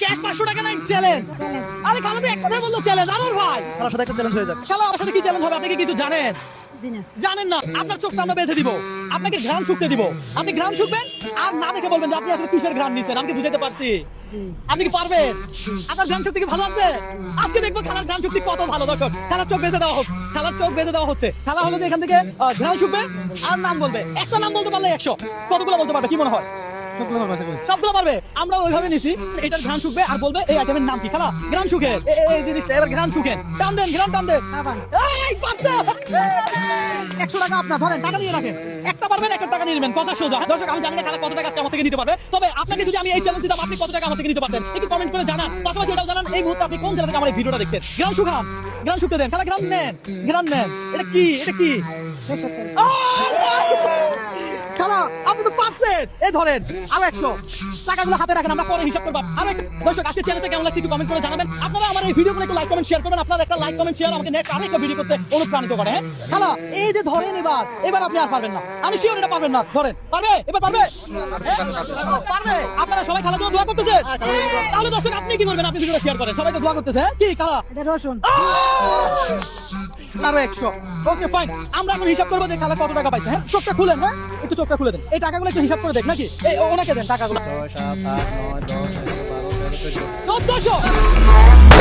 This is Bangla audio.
ক্যাশ 500 টাকা নাই চ্যালেঞ্জ। আরে খালা তো এক কথা বললো চ্যালেঞ্জ। আনোয়ার ভাই খালার সাথে একটা চ্যালেঞ্জ হয়ে যাবে। খালা আমার সাথে কি চ্যালেঞ্জ হবে? আপনি কি কিছু জানেন? জি না। জানেন না? আপনার চোখটা আমরা বেঁধে দিব, আপনাকে ঘ্রাণ শুকতে দিব। আপনি ঘ্রাণ শুকবেন আর না দেখে বলবেন যে আপনি আসলে কিসের ঘ্রাণ নিছেন। আমি কি বুঝাইতে পারছি? আপনি কি পারবেন? আপনার ঘ্রাণ শক্তি কি ভালো আছে? আজকে দেখবো খালার ঘ্রাণ শক্তি কত ভালো। দর্শক, খালার চোখ বেঁধে দেওয়া হোক, খালার চোখ বেঁধে দেওয়া হচ্ছে। খালা হলো যে এখান থেকে ঘ্রাণ শুকবে আর নাম বলবে। একটা নাম বলতে পারলে 100, কতগুলো বলতে পারবে কি মনে হয়? সবগুলো পারবে। আমরা ওইভাবে নিছি, এটার ঘ্রাণ শুকবে আর বলবে এই আইটেমের নাম কি। খালা ঘ্রাণ শুকে এই জিনিসটা, এবার ঘ্রাণ শুকেন। টান দেন, ঘ্রাণ টান দেন। এই পারছে। 100 টাকা আপনার, ধরেন টাকা দিয়ে রাখেন। একটা পারবেন, একটা টাকা নিয়ে নেবেন, কথা সোজা। দর্শক, আমি জানি না খালা কত টাকা আজকে আমার থেকে নিতে পারবে, তবে আপনাকে যদি আমি এই চ্যালেঞ্জ দিতাম আপনি কত টাকা আমার থেকে নিতে পারতেন একটু কমেন্ট করে জানান। পাশাপাশি এটাও জানান এই মুহূর্তে আপনি কোন জেলা থেকে আমার এই ভিডিওটা দেখছেন। ঘ্রাণ শুকান, ঘ্রাণ শুকতে দেন। খালা ঘ্রাণ নেন, ঘ্রাণ নেন। এটা কি? এটা কি? খালা আপনি তো পারছেন। এই ধরেন আরো 100 টাকাগুলো হাতে রাখেন, আমরা পরে হিসাব করব। আরো দর্শক, আজকে চ্যানেলটা কেমন লাগছে একটু কমেন্ট করে জানাবেন। আপনারা আমার এই ভিডিওগুলো একটু লাইক কমেন্ট শেয়ার করবেন। আপনারা একটা লাইক কমেন্ট শেয়ার আমাকে নেক্সট আরেকটা ভিডিও করতে অনুপ্রাণিত করে। হ্যাঁ খালা, এই যে ধরেন এবার আপনি আর পারবেন না, আমি শিওর এটা পারবেন না। ধরেন, পারবে? এবার পারবে? পারবে। আপনারা সবাই খালার জন্য দোয়া করতেছেন? তাহলে দর্শক আপনি কি করবেন? আপনি ভিডিওটা শেয়ার করেন, সবাই তো দোয়া করতেছে। কি খালা? এটা রসুন। আরো 100। ওকে ফাইন, আমরা এখন হিসাব করবো যে খালা কত টাকা পাইছে। হ্যাঁ, চোখটা খুলেন। হ্যাঁ, একটু চোখটা খুলে দেন। এই টাকাগুলো একটু হিসাব করে দেখ নাকি। এই ওনাকে দেন টাকাগুলো। 6, 7, 8, 9, 10, 11, 12, 13, 14। 1400।